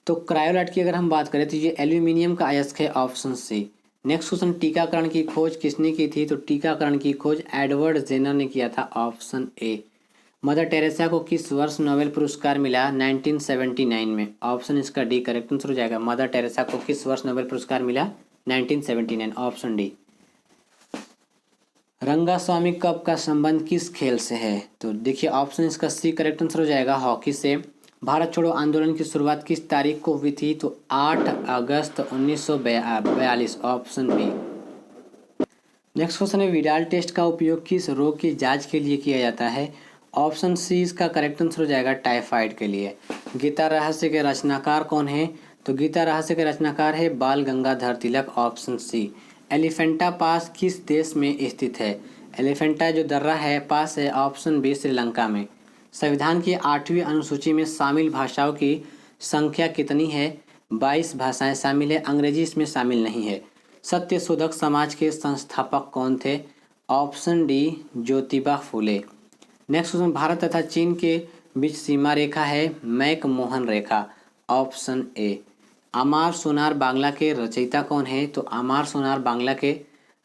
[SPEAKER 1] तो क्रायोलाइट की अगर हम बात करें तो ये एल्यूमिनियम का अयस्क है, ऑप्शन सी। नेक्स्ट क्वेश्चन, टीकाकरण की खोज किसने की थी, तो टीकाकरण की खोज एडवर्ड जेनर ने किया था, ऑप्शन ए। मदर टेरेसा को किस वर्ष नोबेल पुरस्कार मिला, 1979 में, ऑप्शन इसका डी करेक्ट आंसर हो जाएगा। मदर टेरेसा को किस वर्ष नोबेल पुरस्कार मिला, 1979, ऑप्शन डी। रंगास्वामी कप का संबंध किस खेल से है, तो देखिए ऑप्शन इसका सी करेक्ट आंसर हो जाएगा, हॉकी से। भारत छोड़ो आंदोलन की शुरुआत किस तारीख को हुई थी, तो 8 अगस्त 1942, ऑप्शन बी। नेक्स्ट क्वेश्चन है, विडाल टेस्ट का उपयोग किस रोग की जांच के लिए किया जाता है, ऑप्शन सी इसका करेक्ट आंसर हो जाएगा, टाइफाइड के लिए। गीता रहस्य के रचनाकार कौन है, तो गीता रहस्य के रचनाकार है बाल गंगाधर तिलक, ऑप्शन सी। एलिफेंटा पास किस देश में स्थित है, एलिफेंटा जो दर्रा है पास है, ऑप्शन बी श्रीलंका में। संविधान की 8वीं अनुसूची में शामिल भाषाओं की संख्या कितनी है, 22 भाषाएं शामिल है, अंग्रेजी इसमें शामिल नहीं है। सत्य शोधक समाज के संस्थापक कौन थे, option D Jyotiba Phule. Next question, Bharat तथा चीन के बीच सीमा रेखा है मैक मोहन रेखा, ऑप्शन ए। आमार सोनार बांग्ला के रचयिता कौन है, तो आमार सोनार बांग्ला के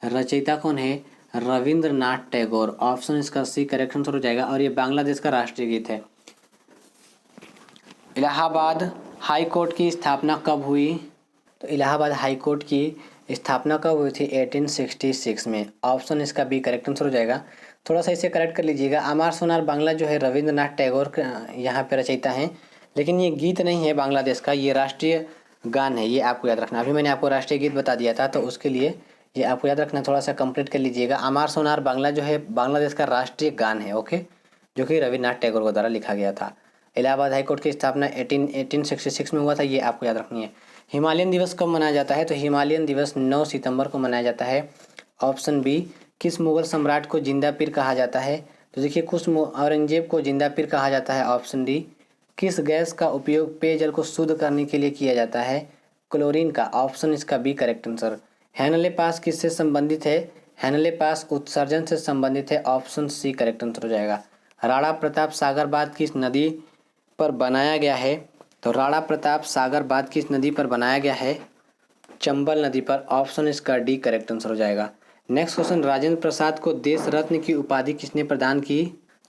[SPEAKER 1] रचयिता कौन है, रविंद्रनाथ टैगोर, ऑप्शन इसका सी करेक्ट आंसर हो जाएगा, और ये बांग्लादेश का राष्ट्रीय गीत है। इलाहाबाद हाई कोर्ट की स्थापना कब हुई, तो इलाहाबाद हाई कोर्ट की स्थापना कब हुई थी, 1866 में, ऑप्शन इसका बी करेक्ट आंसर हो जाएगा। थोड़ा सा इसे करेक्ट कर लीजिएगा, आमार सोनार बांग्ला जो है रविंद्रनाथ टैगोर यहाँ पे रचयिता हैं, लेकिन ये गीत नहीं है बांग्लादेश का, ये राष्ट्रीय गान है, ये आपको याद रखना। अभी मैंने आपको राष्ट्रीय गीत बता दिया था, तो उसके लिए ये आपको याद रखना, थोड़ा सा कंप्लीट कर लीजिएगा। आमार सोनार बांग्ला जो है बांग्लादेश का राष्ट्रीय गान है, ओके, जो कि रविन्द्रनाथ टैगोर के द्वारा लिखा गया था। इलाहाबाद हाई कोर्ट की स्थापना 1866 में हुआ था, ये आपको याद रखनी है। हिमालयन दिवस कब मनाया जाता है? तो हिमालयन दिवस 9 सितंबर को मनाया जाता है। ऑप्शन बी, किस मुगल सम्राट को जिंदा पीर कहा जाता है? तो देखिए, औरंगजेब को जिंदा पीर कहा जाता है। ऑप्शन डी, किस गैस का उपयोग पेयजल को शुद्ध करने के लिए किया जाता है? क्लोरीन का। ऑप्शन इसका बी करेक्ट आंसर। हैनले पास किससे संबंधित है? हैनले पास उत्सर्जन से संबंधित है। ऑप्शन सी करेक्ट आंसर हो जाएगा। राणा प्रताप सागर बांध किस नदी पर बनाया गया है? तो राणा प्रताप सागर बांध किस नदी पर बनाया गया है? चंबल नदी पर। ऑप्शन इसका डी करेक्ट आंसर हो जाएगा। नेक्स्ट क्वेश्चन, राजेंद्र प्रसाद को देश रत्न की उपाधि किसने प्रदान की?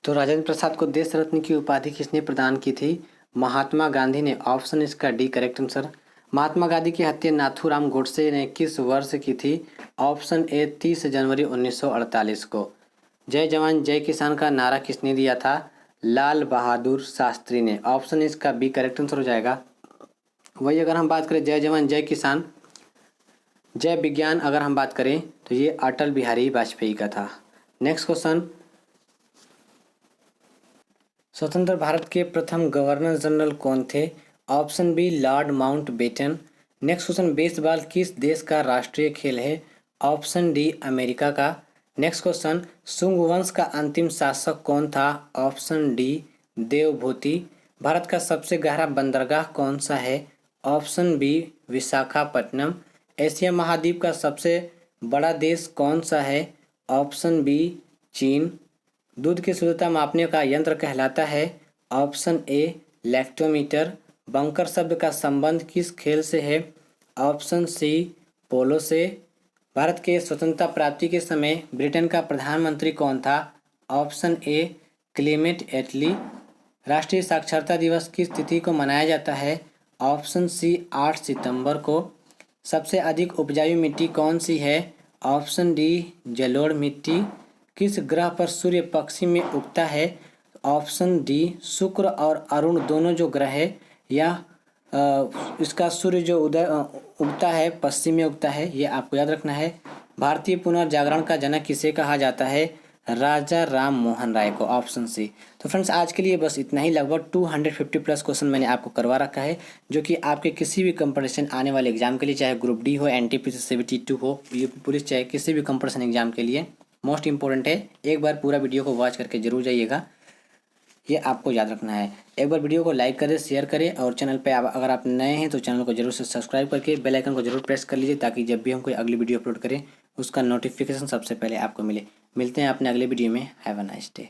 [SPEAKER 1] तो राजेंद्र प्रसाद को देश रत्न की उपाधि किसने प्रदान की थी? महात्मा गांधी ने। ऑप्शन इसका D correct answer. Mahatma Gandhi की हत्या नाथूराम गोडसे ने किस वर्ष की थी? ऑप्शन ए 30 जनवरी 1948 को। जय जवान जय किसान का नारा किसने दिया था? लाल बहादुर शास्त्री ने। ऑप्शन इसका बी करेक्ट आंसर हो जाएगा। वही अगर हम बात करें जय जवान जय किसान जय विज्ञान, अगर हम बात करें तो ये अटल बिहारी वाजपेयी का था। नेक्स्ट क्वेश्चन, स्वतंत्र भारत के प्रथम गवर्नर जनरल कौन थे? Option B Lord Mountbatten. Next question, baseball किस देश का राष्ट्रीय खेल है? ऑप्शन डी अमेरिका का। नेक्स्ट क्वेश्चन, शुंग वंश का अंतिम शासक कौन था? Option D Devabhuti. भारत का सबसे गहरा बंदरगाह कौन सा है? Option B Visakhapatnam. एशिया महाद्वीप का सबसे बड़ा देश कौन सा है? ऑप्शन बी चीन। दूध की शुद्धता मापने का यंत्र कहलाता है? Option A lactometer. बंकर शब्द का संबंध किस खेल से है? ऑप्शन सी पोलो से। भारत के स्वतंत्रता प्राप्ति के समय ब्रिटेन का प्रधानमंत्री कौन था? ऑप्शन ए क्लेमेंट एटली। राष्ट्रीय साक्षरता दिवस किस तिथि को मनाया जाता है? ऑप्शन सी 8 सितंबर को। सबसे अधिक उपजाऊ मिट्टी कौन सी है? ऑप्शन डी जलोढ़ मिट्टी। किस ग्रह पर सूर्य पश्चिम में उगता है? ऑप्शन डी शुक्र और अरुण दोनों जो ग्रह है, या इसका सूर्य जो उगता है पश्चिम में उगता है, ये आपको याद रखना है। भारतीय पुनर्जागरण का जनक किसे कहा जाता है? राजा राम मोहन राय को। Option C. तो फ्रेंड्स, आज के लिए बस इतना ही। लगभग 250 प्लस क्वेश्चन मैंने आपको करवा रखा है, जो कि आपके किसी भी कंपटीशन आने वाले एग्जाम के लिए, चाहे ग्रुप डी हो, एनटीपीसी 72 हो, यूपी पुलिस, चाहे किसी भी कंपटीशन एग्जाम के लिए मोस्ट इंपॉर्टेंट है। एक बार पूरा वीडियो को वॉच करके जरूर जाइएगा, ये आपको याद रखना है। एक बार वीडियो को लाइक करें, शेयर करें, और चैनल पे अगर आप नए हैं तो चैनल को जरूर से सब्सक्राइब करके बेल आइकन को जरूर प्रेस कर लीजिए, ताकि जब भी हम कोई अगली वीडियो अपलोड करें उसका नोटिफिकेशन सबसे पहले आपको मिले। मिलते हैं अपने अगले वीडियो में। Have a nice day.